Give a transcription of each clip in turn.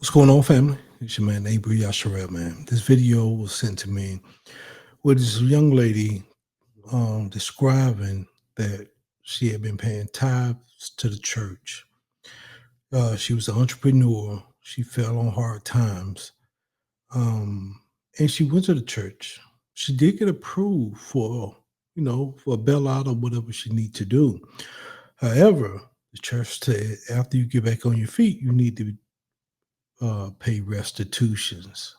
What's going on, family? It's your man, Abrew Yashar'el, man. This video was sent to me with this young lady describing that she had been paying tithes to the church. She was an entrepreneur. She fell on hard times. And she went to the church. She did get approved for a bailout or whatever she need to do. However, the church said after you get back on your feet, you need to pay restitutions.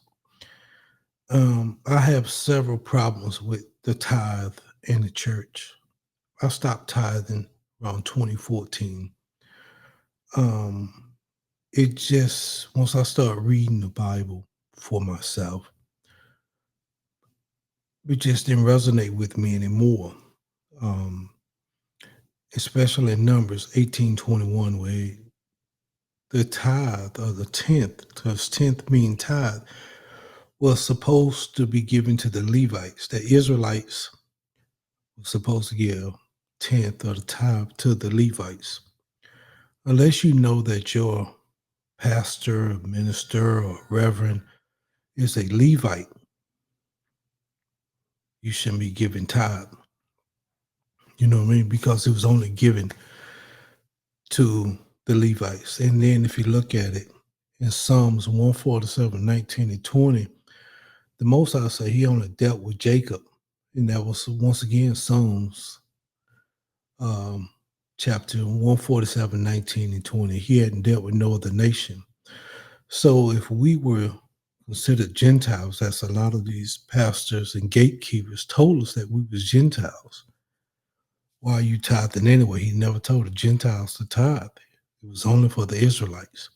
I have several problems with the tithe in the church. I stopped tithing around 2014. It just, once I started reading the Bible for myself, it just didn't resonate with me anymore. Especially in Numbers 18:21, where the tithe or the tenth, because tenth mean tithe, was supposed to be given to the Levites. The Israelites were supposed to give tenth or the tithe to the Levites. Unless you know that your pastor, minister, or reverend is a Levite, you shouldn't be giving tithe. You know what I mean? Because it was only given to the Levites. And then if you look at it in Psalms 147, 19 and 20, the Most High say he only dealt with Jacob. And that was once again Psalms chapter 147, 19 and 20. He hadn't dealt with no other nation. So if we were considered Gentiles, as a lot of these pastors and gatekeepers told us that we was Gentiles, why are you tithing anyway? He never told the Gentiles to tithe. It was only for the Israelites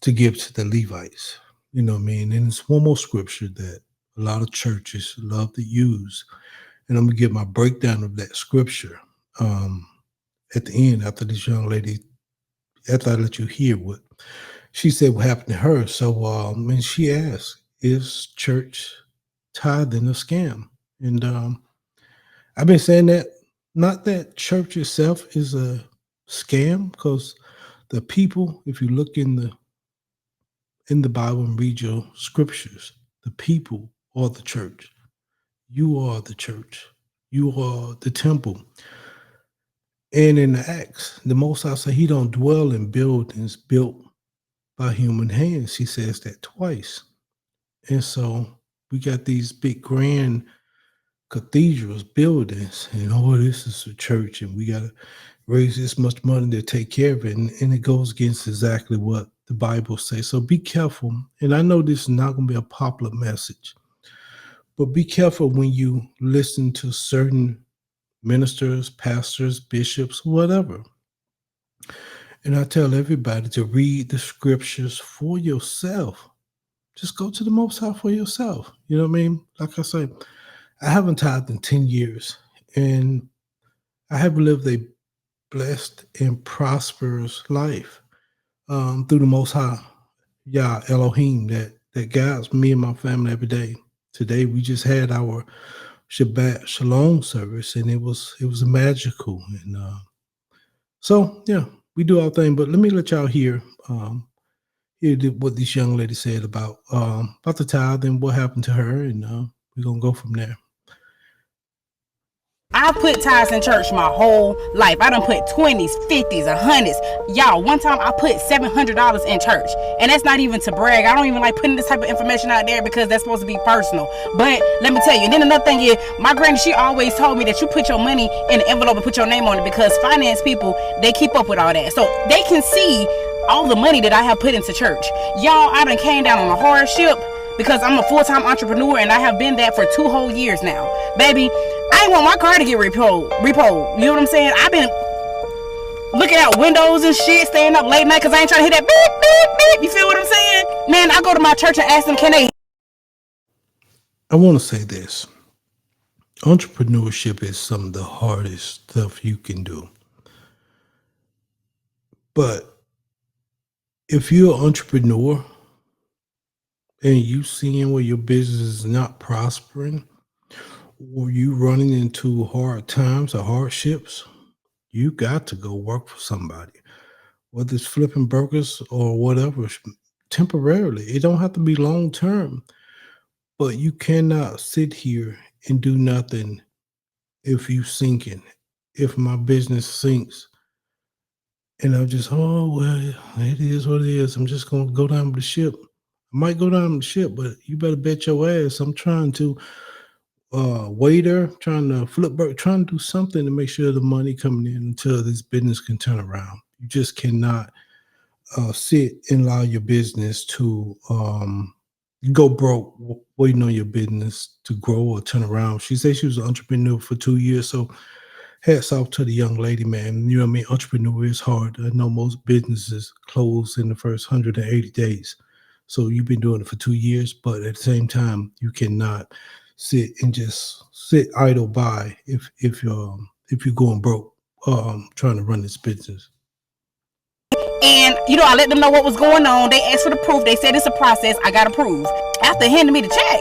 to give to the Levites. You know what I mean? And it's one more scripture that a lot of churches love to use. And I'm going to give my breakdown of that scripture at the end, after this young lady, after I let you hear what she said what happened to her. So and she asked, is church tithing a scam? And I've been saying that, not that church itself is a scam, because the people, if you look in the Bible and read your scriptures, the people are the church. You are the church. You are the temple. And in the Acts, the Most High said he don't dwell in buildings built by human hands. He says that twice. And so we got these big grand cathedrals, buildings, and this is a church, and we got to raise this much money to take care of it. And it goes against exactly what the Bible says. So be careful. And I know this is not going to be a popular message, but be careful when you listen to certain ministers, pastors, bishops, whatever. And I tell everybody to read the scriptures for yourself. Just go to the Most High for yourself. You know what I mean? Like I say, I haven't tithed in 10 years, and I have lived a blessed and prosperous life through the Most High, Yah Elohim, that guides me and my family every day. Today we just had our Shabbat Shalom service, and it was magical. And so yeah, we do our thing. But let me let y'all hear what this young lady said about the tithe and what happened to her, and we're gonna go from there. I put tithes in church my whole life. I done put 20s, 50s, 100s. Y'all, one time I put $700 in church. And that's not even to brag. I don't even like putting this type of information out there because that's supposed to be personal. But let me tell you, and then another thing is, my granny, she always told me that you put your money in the envelope and put your name on it, because finance people, they keep up with all that. So they can see all the money that I have put into church. Y'all, I done came down on a hardship because I'm a full-time entrepreneur, and I have been that for 2 whole years now. Baby, I ain't want my car to get repoed. You know what I'm saying? I've been looking out windows and shit, staying up late night because I ain't trying to hear that beep, beep, beep. You feel what I'm saying? Man, I go to my church and ask them, can they? I want to say this. Entrepreneurship is some of the hardest stuff you can do. But if you're an entrepreneur and you seeing where your business is not prospering, or you running into hard times or hardships, you got to go work for somebody, whether it's flipping burgers or whatever. temporarily. It don't have to be long term, but you cannot sit here and do nothing if you sinking. If my business sinks and I'm just, oh well, it is what it is. I'm just gonna go down with the ship. I might go down with the ship, but you better bet your ass I'm trying to waiter, trying to flip bird, trying to do something to make sure the money coming in until this business can turn around. You just cannot sit and allow your business to go broke waiting on your business to grow or turn around. She said she was an entrepreneur for 2 years, so hats off to the young lady, man. You know what I mean? Entrepreneur is hard. I know most businesses close in the first 180 days. So you've been doing it for 2 years, but at the same time, you cannot sit and just sit idle by if you're going broke trying to run this business. And I let them know what was going on. They asked for the proof. They said it's a process. I got approved. After handing me the check,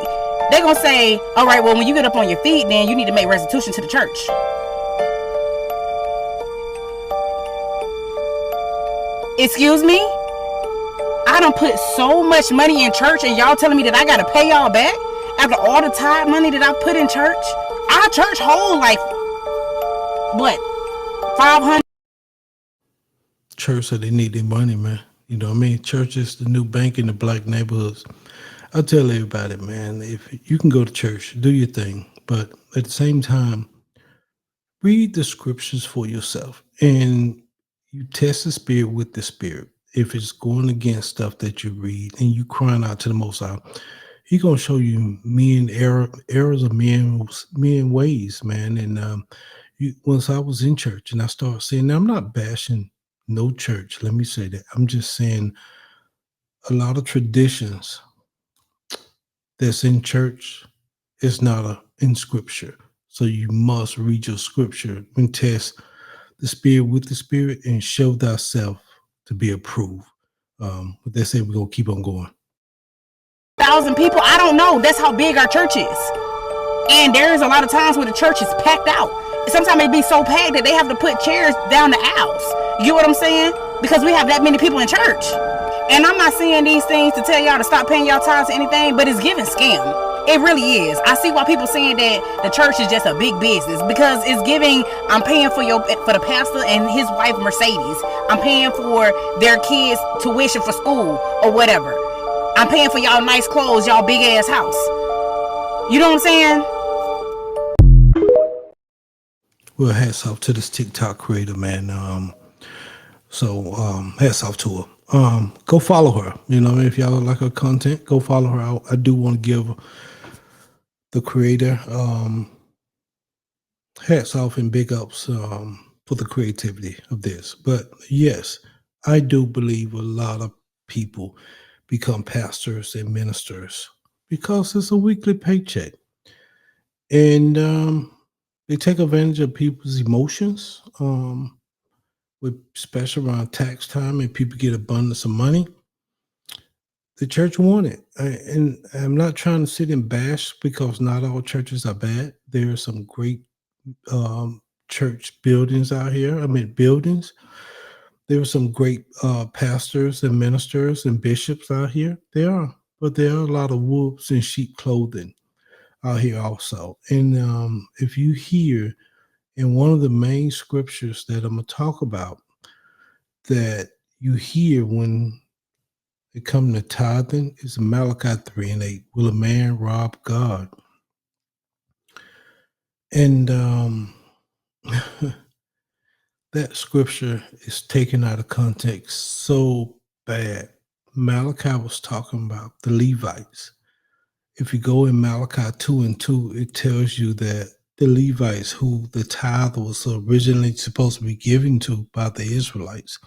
they're gonna say, all right, well, when you get up on your feet, then you need to make restitution to the church. Excuse me? I done put so much money in church, and y'all telling me that I gotta pay y'all back after all the tithe money that I put in church? Our church hold like what, 500? Church said they need their money, man. You know what I mean? Church is the new bank in the black neighborhoods. I tell everybody, man, if you can go to church, do your thing, but at the same time, read the scriptures for yourself, and you test the spirit with the spirit. If it's going against stuff that you read and you crying out to the Most High, He gonna show you errors of men ways, man. And once I was in church and I started saying, now I'm not bashing no church. Let me say that. I'm just saying a lot of traditions that's in church is not in scripture. So you must read your scripture and test the spirit with the spirit and show thyself to be approved. But they say we're gonna keep on going. 1,000 people. I don't know. That's how big our church is. And there's a lot of times where the church is packed out. Sometimes it be so packed that they have to put chairs down the aisles. You get what I'm saying? Because we have that many people in church. And I'm not saying these things to tell y'all to stop paying y'all tithes or anything, but it's giving scam. It really is. I see why people saying that the church is just a big business, because it's giving. I'm paying for the pastor and his wife Mercedes. I'm paying for their kids' tuition for school or whatever. I'm paying for y'all nice clothes, y'all big ass house. You know what I'm saying? Well, hats off to this TikTok creator, man. Hats off to her. Go follow her. You know, if y'all like her content, go follow her. I do want to give the creator hats off and big ups for the creativity of this. But yes, I do believe a lot of people become pastors and ministers because it's a weekly paycheck. And they take advantage of people's emotions, especially around tax time, and people get abundance of money. The church want it. And I'm not trying to sit and bash, because not all churches are bad. There are some great church buildings out here. Buildings. There are some great pastors and ministers and bishops out here. There are. But there are a lot of wolves in sheep clothing out here also. And if you hear in one of the main scriptures that I'm going to talk about, that you hear when it comes to tithing, is Malachi 3:8. Will a man rob God? And that scripture is taken out of context so bad. Malachi was talking about the Levites. If you go in Malachi 2:2, it tells you that the Levites, who the tithe was originally supposed to be given to by the Israelites,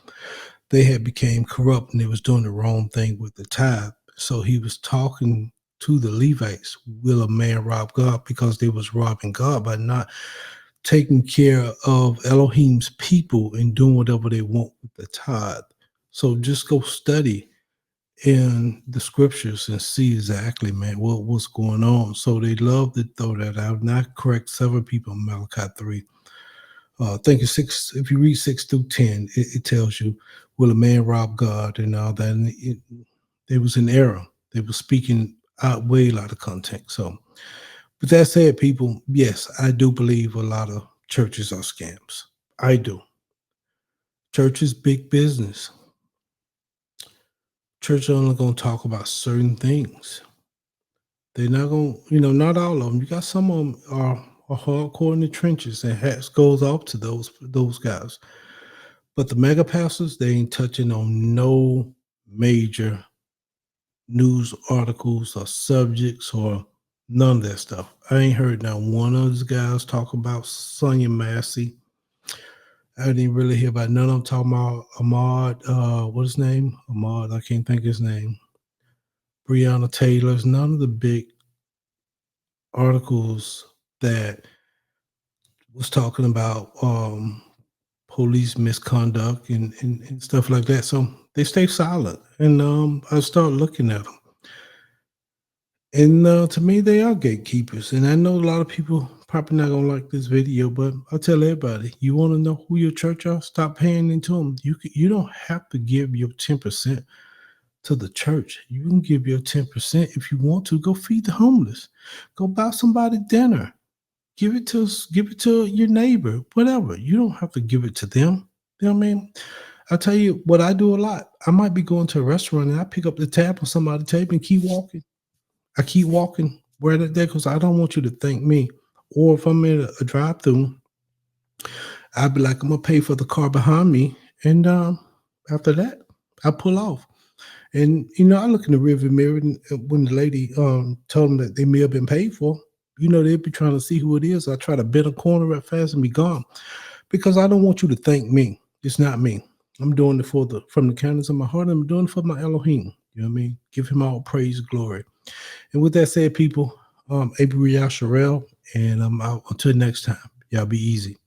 they had became corrupt and they was doing the wrong thing with the tithe. So he was talking to the Levites, will a man rob God? Because they was robbing God by not taking care of Elohim's people and doing whatever they want with the tithe. So just go study in the scriptures and see exactly, man, what's going on. So they love to throw that out. And I correct several people in Malachi 3. I think it's 6. If you read 6 through 10, it tells you, will a man rob God and all that. And They was in error. They were speaking out way out of context. So, with that said, people, yes, I do believe a lot of churches are scams. I do. Church is big business. Church only gonna talk about certain things. They're not gonna, not all of them. You got some of them are hardcore in the trenches, and hats goes off to those guys. But the mega pastors, they ain't touching on no major news articles or subjects or none of that stuff. I ain't heard not one of those guys talk about Sonia Massey. I didn't really hear about none of them talking about Ahmad, what's his name? Ahmad, I can't think of his name. Breonna Taylor's, none of the big articles that was talking about police misconduct and stuff like that. So they stay silent. And I start looking at them. And to me, they are gatekeepers. And I know a lot of people probably not gonna like this video, but I tell everybody, you want to know who your church are? Stop paying into them. You don't have to give your 10% to the church. You can give your 10% if you want to. Go feed the homeless. Go buy somebody dinner. Give it to your neighbor. Whatever. You don't have to give it to them. You know what I mean? I'll tell you what I do a lot. I might be going to a restaurant and I pick up the tab on somebody's table and keep walking. I keep walking right there because I don't want you to thank me. Or if I'm in a drive-through, I'd be like, I'm gonna pay for the car behind me, and after that, I pull off. And I look in the rearview mirror, and when the lady told them that they may have been paid for, they'd be trying to see who it is. I try to bend a corner right fast and be gone because I don't want you to thank me. It's not me. I'm doing it from the kindness of my heart. I'm doing it for my Elohim. You know what I mean? Give him all praise, glory. And with that said, people, Abrew Yashar'el, and I'm out until next time. Y'all be easy.